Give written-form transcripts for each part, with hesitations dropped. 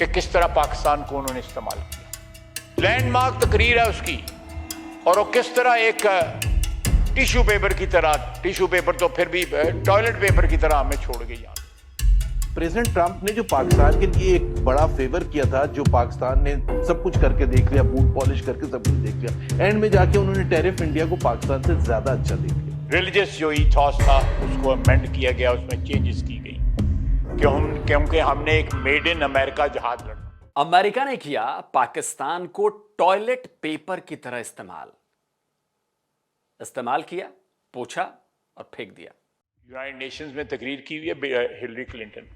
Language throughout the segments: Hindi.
कि किस तरह पाकिस्तान को उन्होंने इस्तेमाल किया। लैंडमार्क तकरीर है उसकी, और वो किस तरह एक टिश्यू पेपर की तरह, टिश्यू पेपर तो फिर भी टॉयलेट पेपर की तरह हमें छोड़ गई यहाँ। प्रेसिडेंट ट्रंप ने जो पाकिस्तान के लिए एक बड़ा फेवर किया था, जो पाकिस्तान ने सब कुछ करके देख लिया, बूट पॉलिश करके सब कुछ देख लिया, एंड में जाके उन्होंने टैरिफ इंडिया को पाकिस्तान से ज्यादा अच्छा देख लिया। रिलीजियस जो ईथॉस था उसको अमेंड किया गया, उसमें चेंजेस की गई क्योंकि हमने एक मेड इन अमेरिका जहाज लड़ा। अमेरिका ने किया पाकिस्तान को टॉयलेट पेपर की तरह इस्तेमाल किया, पोछा और फेंक दिया। यूनाइटेड नेशंस में तकरीर की हुई है हिलरी क्लिंटन,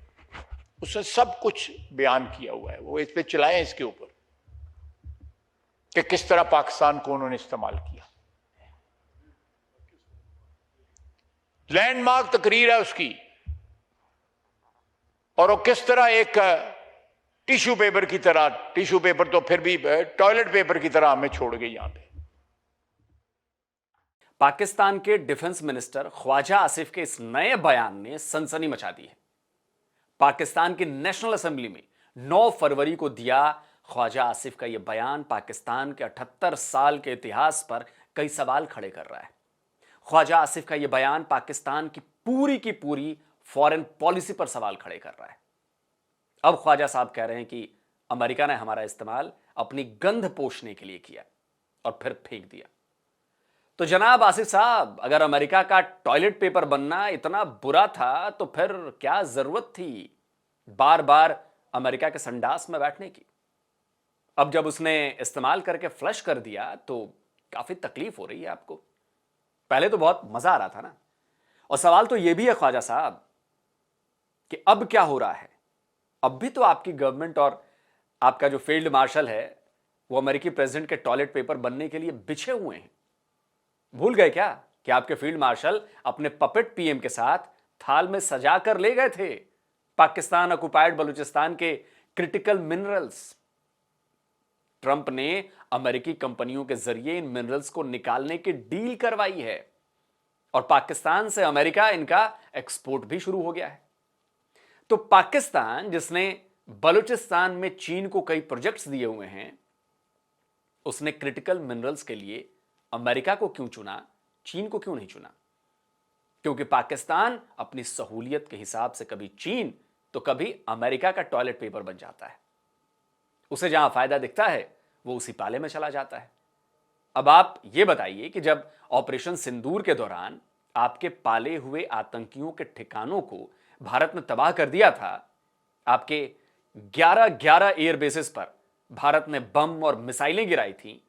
उसने सब कुछ बयान किया हुआ है, वो इस पे चलाएं इसके ऊपर कि किस तरह पाकिस्तान को उन्होंने इस्तेमाल किया। लैंडमार्क तकरीर है उसकी, और वो किस तरह एक टिश्यू पेपर की तरह, टिश्यू पेपर तो फिर भी टॉयलेट पेपर की तरह हमें छोड़ गई यहां पे। पाकिस्तान के डिफेंस मिनिस्टर ख्वाजा आसिफ के इस नए बयान ने सनसनी मचा दी है। पाकिस्तान की नेशनल असेंबली में 9 फरवरी को दिया ख्वाजा आसिफ का यह बयान पाकिस्तान के 78 साल के इतिहास पर कई सवाल खड़े कर रहा है। ख्वाजा आसिफ का यह बयान पाकिस्तान की पूरी फॉरेन पॉलिसी पर सवाल खड़े कर रहा है। अब ख्वाजा साहब कह रहे हैं कि अमेरिका ने हमारा इस्तेमाल अपनी गंध पोषने के लिए किया और फिर फेंक दिया। तो जनाब आसिफ साहब, अगर अमेरिका का टॉयलेट पेपर बनना इतना बुरा था तो फिर क्या जरूरत थी बार बार अमेरिका के संडास में बैठने की? अब जब उसने इस्तेमाल करके फ्लश कर दिया तो काफी तकलीफ हो रही है आपको। पहले तो बहुत मजा आ रहा था ना। और सवाल तो यह भी है ख्वाजा साहब कि अब क्या हो रहा है? अब भी तो आपकी गवर्नमेंट और आपका जो फील्ड मार्शल है वो अमेरिकी प्रेसिडेंट के टॉयलेट पेपर बनने के लिए बिछे हुए हैं। भूल गए क्या कि आपके फील्ड मार्शल अपने पपेट पीएम के साथ थाल में सजा कर ले गए थे पाकिस्तान ऑक्युपाइड बलूचिस्तान के क्रिटिकल मिनरल्स। ट्रंप ने अमेरिकी कंपनियों के जरिए इन मिनरल्स को निकालने की डील करवाई है और पाकिस्तान से अमेरिका इनका एक्सपोर्ट भी शुरू हो गया है। तो पाकिस्तान, जिसने बलूचिस्तान में चीन को कई प्रोजेक्ट्स दिए हुए हैं, उसने क्रिटिकल मिनरल्स के लिए अमेरिका को क्यों चुना, चीन को क्यों नहीं चुना? क्योंकि पाकिस्तान अपनी सहूलियत के हिसाब से कभी चीन तो कभी अमेरिका का टॉयलेट पेपर बन जाता है। उसे जहां फायदा दिखता है वो उसी पाले में चला जाता है। अब आप यह बताइए कि जब ऑपरेशन सिंदूर के दौरान आपके पाले हुए आतंकियों के ठिकानों को भारत ने तबाह कर दिया था, आपके 11 एयर बेसिस पर भारत ने बम और मिसाइलें गिराई थी,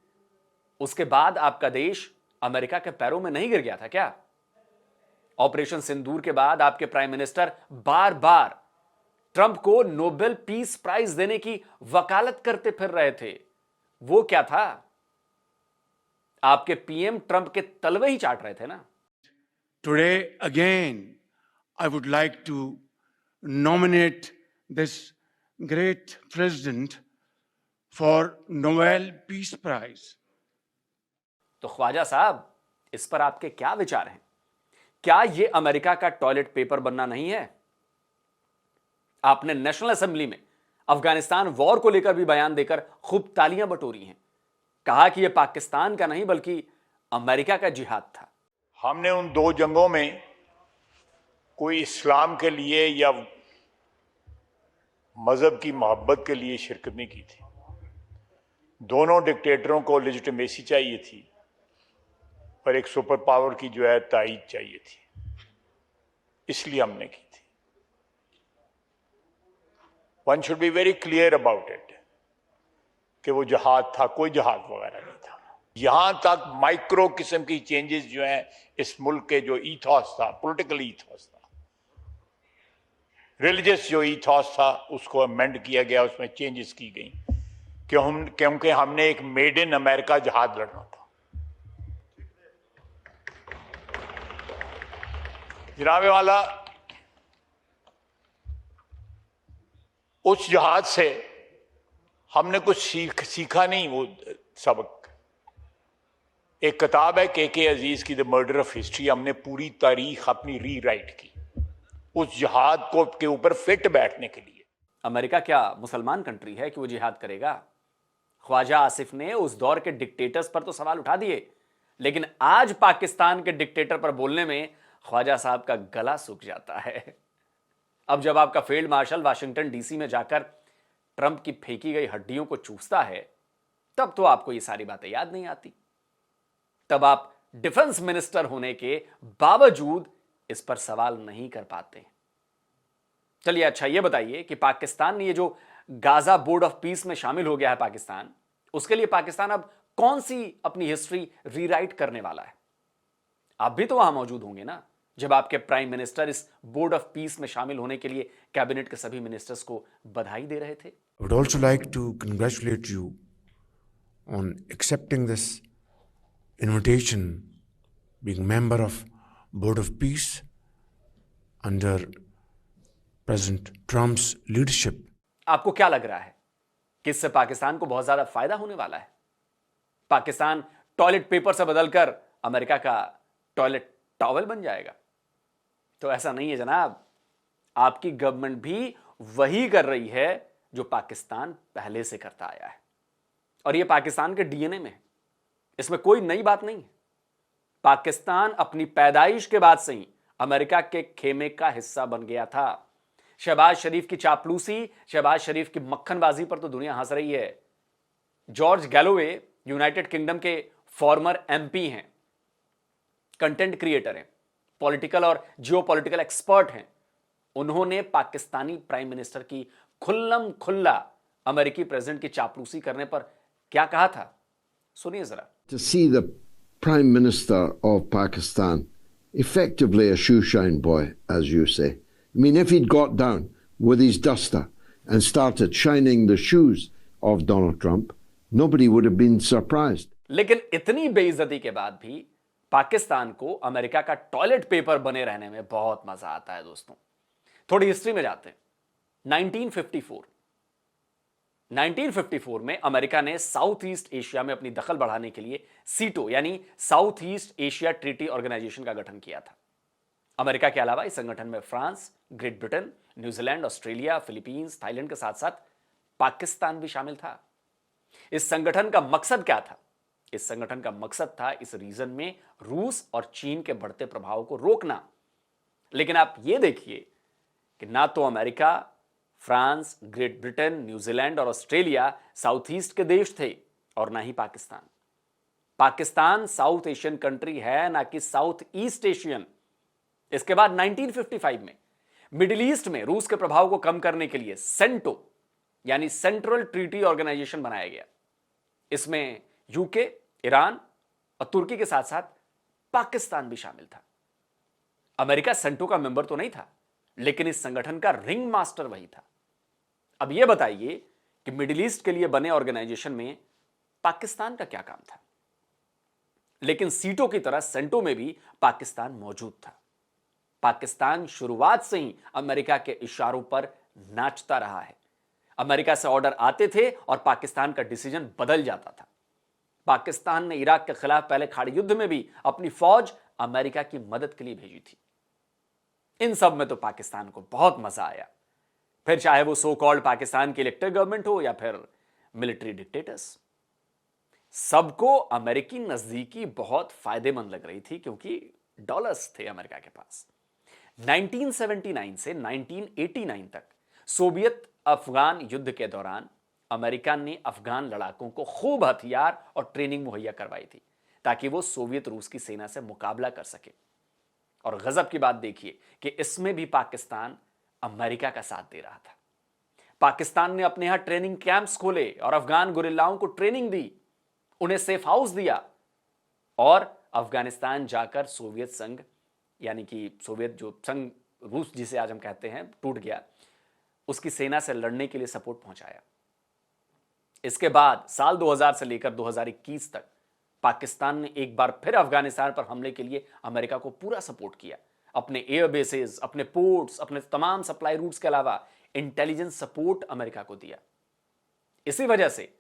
उसके बाद आपका देश अमेरिका के पैरों में नहीं गिर गया था क्या? ऑपरेशन सिंदूर के बाद आपके प्राइम मिनिस्टर बार बार ट्रंप को नोबेल पीस प्राइज देने की वकालत करते फिर रहे थे। वो क्या था? आपके पीएम ट्रंप के तलवे ही चाट रहे थे ना। Today again I would like to nominate this great president for Nobel Peace Prize. तो ख्वाजा साहब, इस पर आपके क्या विचार हैं? क्या यह अमेरिका का टॉयलेट पेपर बनना नहीं है? आपने नेशनल असेंबली में अफगानिस्तान वॉर को लेकर भी बयान देकर खूब तालियां बटोरी हैं। कहा कि यह पाकिस्तान का नहीं बल्कि अमेरिका का जिहाद था। हमने उन 2 जंगों में कोई इस्लाम के लिए या मजहब की मोहब्बत के लिए शिरकत नहीं की थी। दोनों डिक्टेटरों को लेजिटिमेसी चाहिए थी और एक सुपर पावर की जो है ताईद चाहिए थी, इसलिए हमने की थी। One should be very clear about it कि वो जहाद था, कोई जहाद वगैरह नहीं था। यहां तक माइक्रो किस्म की चेंजेस जो हैं इस मुल्क के जो ईथॉस था, पॉलिटिकल ईथॉस था, रिलीजियस जो ईथॉस था, उसको अमेंड किया गया, उसमें चेंजेस की गई क्योंकि हमने एक मेड इन अमेरिका जहाज लड़ना था। जनाबे वाला, उस जहाज से हमने कुछ सीखा नहीं। वो सबक, एक किताब है के अजीज की, द मर्डर ऑफ हिस्ट्री। हमने पूरी तारीख अपनी री राइट की उस जहाज को के ऊपर फिट बैठने के लिए। अमेरिका क्या मुसलमान कंट्री है कि वो जिहाद करेगा? ख्वाजा आसिफ ने उस दौर के डिक्टेटर्स पर तो सवाल उठा दिए, लेकिन आज पाकिस्तान के डिक्टेटर पर बोलने में ख्वाजा साहब का गला सूख जाता है। अब जब आपका फील्ड मार्शल वाशिंगटन डीसी में जाकर ट्रंप की फेंकी गई हड्डियों को चूसता है, तब तो आपको ये सारी बातें याद नहीं आती। तब आप डिफेंस मिनिस्टर होने के बावजूद इस पर सवाल नहीं कर पाते। चलिए अच्छा ये बताइए कि पाकिस्तान ने ये जो गाजा बोर्ड ऑफ पीस में शामिल हो गया है पाकिस्तान, उसके लिए पाकिस्तान अब कौन सी अपनी हिस्ट्री रीराइट करने वाला है? आप भी तो वहां मौजूद होंगे ना, जब आपके प्राइम मिनिस्टर इस बोर्ड ऑफ पीस में शामिल होने के लिए कैबिनेट के सभी मिनिस्टर्स को बधाई दे रहे थे। I would also like to congratulate you on accepting this invitation, being member of Board of Peace under President Trump's leadership. आपको क्या लग रहा है कि इससे पाकिस्तान को बहुत ज्यादा फायदा होने वाला है? पाकिस्तान टॉयलेट पेपर से बदलकर अमेरिका का टॉयलेट टॉवल बन जाएगा? तो ऐसा नहीं है जनाब। आपकी गवर्नमेंट भी वही कर रही है जो पाकिस्तान पहले से करता आया है, और यह पाकिस्तान के डीएनए में है। इसमें कोई नई बात नहीं है। पाकिस्तान अपनी पैदाइश के बाद से ही अमेरिका के खेमे का हिस्सा बन गया था। शहबाज शरीफ की चापलूसी, शहबाज शरीफ की मक्खनबाजी पर तो दुनिया हंस रही है। जॉर्ज गैलोवे यूनाइटेड किंगडम के फॉर्मर एमपी हैं, कंटेंट क्रिएटर हैं, पॉलिटिकल और जियोपॉलिटिकल एक्सपर्ट हैं। उन्होंने पाकिस्तानी प्राइम मिनिस्टर की खुल्लम खुल्ला अमेरिकी प्रेसिडेंट की चापलूसी करने पर क्या कहा था, सुनिए जरा। To see the Prime Minister of Pakistan, effectively a shoeshine boy, as you say. I mean, if he'd got down with his duster and started shining the shoes of Donald Trump, nobody would have been surprised. लेकिन इतनी बेइज्जती के बाद भी पाकिस्तान को अमेरिका का टॉयलेट पेपर बने रहने में बहुत मजा आता है। दोस्तों, थोड़ी हिस्ट्री में जाते हैं। 1954 में अमेरिका ने साउथ ईस्ट एशिया में अपनी दखल बढ़ाने के लिए सीटो यानी South East Asia Treaty Organization का गठन किया था। अमेरिका के अलावा इस संगठन में France, Great Britain, New Zealand, Australia, Philippines, Thailand के साथ साथ पाकिस्तान भी शामिल था। इस संगठन का मकसद क्या था? इस संगठन का मकसद था इस रीजन में रूस और चीन के बढ़ते प्रभाव को रोकना। लेकिन आप यह देखिए कि ना तो America, France, Great Britain, New Zealand और ऑस्ट्रेलिया साउथ ईस्ट के देश थे और ना ही Pakistan. Pakistan south Asian country है, ना कि साउथ ईस्ट एशियन। इसके बाद 1955 में मिडिल ईस्ट में रूस के प्रभाव को कम करने के लिए सेंटो यानी सेंट्रल ट्रीटी ऑर्गेनाइजेशन बनाया गया। इसमें यूके, ईरान और तुर्की के साथ साथ पाकिस्तान भी शामिल था। अमेरिका सेंटो का मेंबर तो नहीं था, लेकिन इस संगठन का रिंग मास्टर वही था। अब यह बताइए कि मिडिल ईस्ट के लिए बने ऑर्गेनाइजेशन में पाकिस्तान का क्या काम था? लेकिन सीटो की तरह सेंटो में भी पाकिस्तान मौजूद था। पाकिस्तान शुरुआत से ही अमेरिका के इशारों पर नाचता रहा है। अमेरिका से ऑर्डर आते थे और पाकिस्तान का डिसीजन बदल जाता था। पाकिस्तान ने इराक के खिलाफ पहले खाड़ी युद्ध में भी अपनी फौज अमेरिका की मदद के लिए भेजी थी। इन सब में तो पाकिस्तान को बहुत मजा आया, फिर चाहे वो सो कॉल्ड पाकिस्तान की इलेक्टेड गवर्नमेंट हो या फिर मिलिट्री डिक्टेटर्स। सबको अमेरिकी नजदीकी बहुत फायदेमंद लग रही थी, क्योंकि डॉलर्स थे अमेरिका के पास। 1979 से 1989 तक सोवियत अफगान युद्ध के दौरान अमेरिका ने अफगान लड़ाकों को खूब हथियार और ट्रेनिंग मुहैया करवाई थी, ताकि वो सोवियत रूस की सेना से मुकाबला कर सके। और गजब की बात देखिए कि इसमें भी पाकिस्तान अमेरिका का साथ दे रहा था। पाकिस्तान ने अपने यहां ट्रेनिंग कैंप्स खोले और अफगान गुरिल्लाओं को ट्रेनिंग दी, उन्हें सेफ हाउस दिया और अफगानिस्तान जाकर सोवियत संघ यानी कि सोवियत जो संघ रूस जिसे आज हम कहते हैं टूट गया, उसकी सेना से लड़ने के लिए सपोर्ट पहुंचाया। इसके बाद साल 2000 से लेकर 2021 तक पाकिस्तान ने एक बार फिर अफगानिस्तान पर हमले के लिए अमेरिका को पूरा सपोर्ट किया। अपने एयर बेसेस, अपने पोर्ट्स, अपने तमाम सप्लाई रूट्स के अलावा इंटेलिजेंस सपोर्ट अमेरिका को दिया। इसी वजह से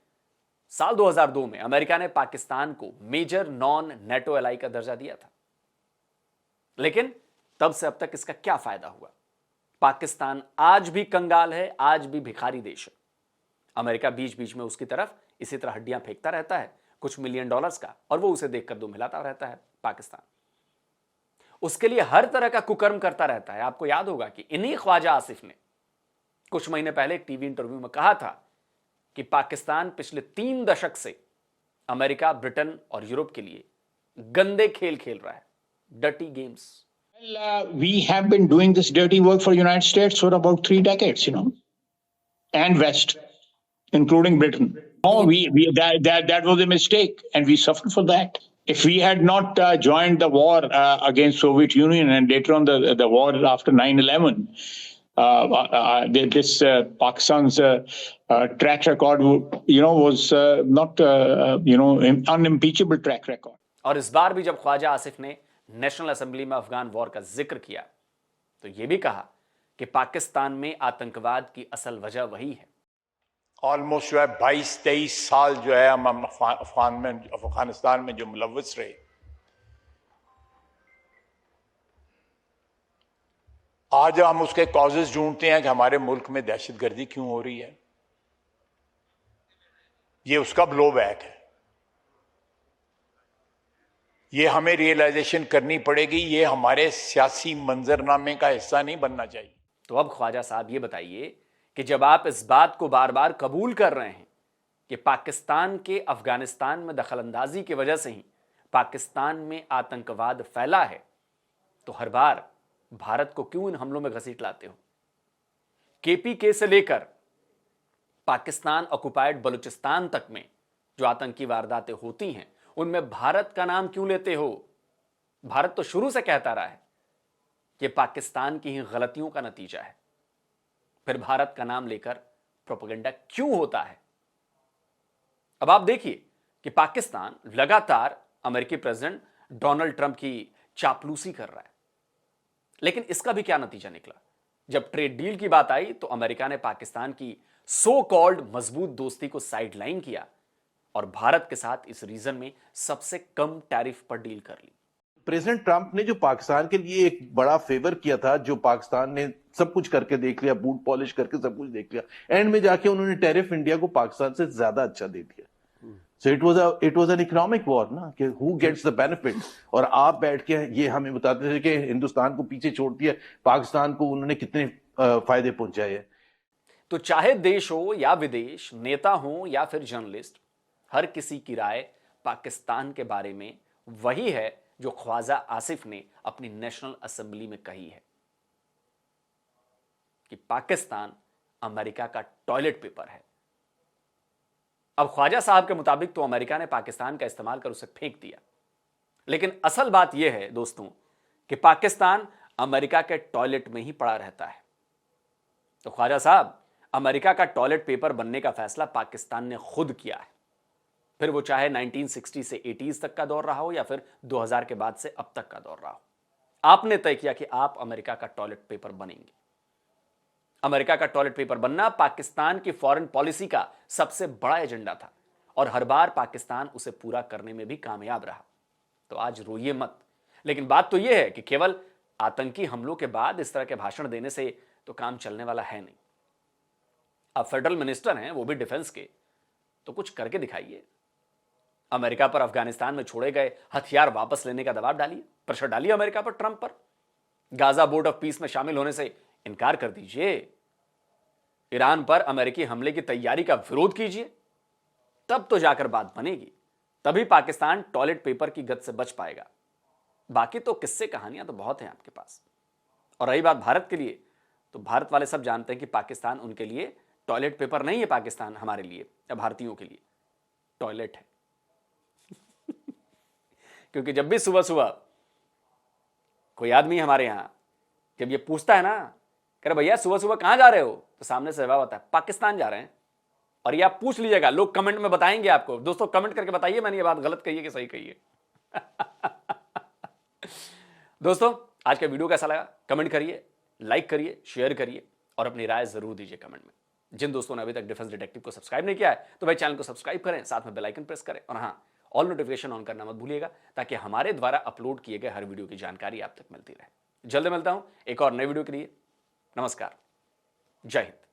साल 2002 में अमेरिका ने पाकिस्तान को मेजर नॉन नेटो एलाई का दर्जा दिया था। लेकिन तब से अब तक इसका क्या फायदा हुआ? पाकिस्तान आज भी कंगाल है, आज भी भिखारी देश है। अमेरिका बीच बीच में उसकी तरफ इसी तरह हड्डियां फेंकता रहता है कुछ मिलियन डॉलर्स का, और वो उसे देखकर दुम हिलाता रहता है। पाकिस्तान उसके लिए हर तरह का कुकर्म करता रहता है। आपको याद होगा कि इन्हीं ख्वाजा आसिफ ने कुछ महीने पहले एक टीवी इंटरव्यू में कहा था कि पाकिस्तान पिछले 3 दशक से अमेरिका, ब्रिटेन और यूरोप के लिए गंदे खेल खेल रहा है, dirty games. Well, we have been doing this dirty work for United States for about 3 decades, and West, including Britain. Oh, that was a mistake, and we suffered for that. If we had not joined the war against Soviet Union and later on the war after 9/11, this Pakistan's track record, was not, unimpeachable track record. और इस बार भी जब ख्वाजा आसिफ ने नेशनल असेंबली में अफगान वॉर का जिक्र किया तो यह भी कहा कि पाकिस्तान में आतंकवाद की असल वजह वही है। ऑलमोस्ट जो है 22-23 साल जो है हम अफगानिस्तान में जो मुलव्वस रहे, आज हम उसके कॉजेज ढूंढते हैं कि हमारे मुल्क में दहशतगर्दी क्यों हो रही है। ये उसका ब्लोबैक है। ये हमें रियलाइजेशन करनी पड़ेगी, ये हमारे सियासी मंजरनामे का हिस्सा नहीं बनना चाहिए। तो अब ख्वाजा साहब ये बताइए कि जब आप इस बात को बार बार कबूल कर रहे हैं कि पाकिस्तान के अफगानिस्तान में दखलंदाजी की वजह से ही पाकिस्तान में आतंकवाद फैला है, तो हर बार भारत को क्यों इन हमलों में घसीट लाते हो? केपीके से लेकर पाकिस्तान ऑक्युपाइड बलूचिस्तान तक में जो आतंकी वारदातें होती हैं उनमें भारत का नाम क्यों लेते हो? भारत तो शुरू से कहता रहा है कि पाकिस्तान की ही गलतियों का नतीजा है, फिर भारत का नाम लेकर प्रोपेगेंडा क्यों होता है? अब आप देखिए कि पाकिस्तान लगातार अमेरिकी प्रेसिडेंट डोनाल्ड ट्रंप की चापलूसी कर रहा है, लेकिन इसका भी क्या नतीजा निकला? जब ट्रेड डील की बात आई तो अमेरिका ने पाकिस्तान की सो कॉल्ड मजबूत दोस्ती को साइडलाइन किया और भारत के साथ इस रीजन में सबसे कम टैरिफ पर डील कर ली। प्रेसिडेंट ट्रंप ने जो पाकिस्तान के लिए एक बड़ा फेवर किया था, जो पाकिस्तान ने सब कुछ करके देख लिया, बूट पॉलिश करके सब कुछ देख लिया, एंड में जाके उन्होंने टैरिफ इंडिया को पाकिस्तान से ज्यादा अच्छा दे दिया। So it was an economic war ना, कि हु गेट्स द बेनिफिट। और आप बैठ के ये हमें बताते थे कि हिंदुस्तान को पीछे छोड़ दिया, पाकिस्तान को उन्होंने कितने फायदे पहुंचाए। तो चाहे देश हो या विदेश, नेता हो या फिर जर्नलिस्ट, हर किसी की राय पाकिस्तान के बारे में वही है जो ख्वाजा आसिफ ने अपनी नेशनल असेंबली में कही है कि पाकिस्तान अमेरिका का टॉयलेट पेपर है। अब ख्वाजा साहब के मुताबिक तो अमेरिका ने पाकिस्तान का इस्तेमाल कर उसे फेंक दिया, लेकिन असल बात यह है दोस्तों कि पाकिस्तान अमेरिका के टॉयलेट में ही पड़ा रहता है। तो ख्वाजा साहब, अमेरिका का टॉयलेट पेपर बनने का फैसला पाकिस्तान ने खुद किया है, फिर वो चाहे 1960 से 80s तक का दौर रहा हो या फिर 2000 के बाद से अब तक का दौर रहा हो। आपने तय किया कि आप अमेरिका का टॉयलेट पेपर बनेंगे। अमेरिका का टॉयलेट पेपर बनना पाकिस्तान की फॉरेन पॉलिसी का सबसे बड़ा एजेंडा था और हर बार पाकिस्तान उसे पूरा करने में भी कामयाब रहा। तो आज रोइए मत, लेकिन बात तो यह है कि केवल आतंकी हमलों के बाद इस तरह के भाषण देने से तो काम चलने वाला है नहीं। आप फेडरल मिनिस्टर हैं, वो भी डिफेंस के, तो कुछ करके दिखाइए। अमेरिका पर अफगानिस्तान में छोड़े गए हथियार वापस लेने का दबाव डालिए, प्रेशर डालिए अमेरिका पर, ट्रंप पर। गाजा बोर्ड ऑफ पीस में शामिल होने से इनकार कर दीजिए। ईरान पर अमेरिकी हमले की तैयारी का विरोध कीजिए, तब तो जाकर बात बनेगी। तभी पाकिस्तान टॉयलेट पेपर की गत से बच पाएगा। बाकी तो किस्से कहानियां तो बहुत हैं आपके पास। और रही बात भारत के लिए, तो भारत वाले सब जानते हैं कि पाकिस्तान उनके लिए टॉयलेट पेपर नहीं है। पाकिस्तान हमारे लिए या भारतीयों के लिए टॉयलेट है। क्योंकि जब भी सुबह सुबह कोई आदमी हमारे यहां जब ये पूछता है ना, कह रहे भैया सुबह सुबह कहां जा रहे हो, तो सामने से जवाब आता है पाकिस्तान जा रहे हैं। और ये आप पूछ लीजिएगा, लोग कमेंट में बताएंगे आपको। दोस्तों कमेंट करके बताइए मैंने ये बात गलत कही है कि सही कही है। दोस्तों आज का वीडियो कैसा लगा कमेंट करिए, लाइक करिए, शेयर करिए और अपनी राय जरूर दीजिए कमेंट में। जिन दोस्तों ने अभी तक डिफेंस डिटेक्टिव को सब्सक्राइब नहीं किया है तो भाई चैनल को सब्सक्राइब करें, साथ में बेल आइकन प्रेस करें और हाँ, ऑल नोटिफिकेशन ऑन करना मत भूलिएगा ताकि हमारे द्वारा अपलोड किए गए हर वीडियो की जानकारी आप तक मिलती रहे। जल्द मिलता हूं एक और नए वीडियो के लिए। नमस्कार, जय हिंद।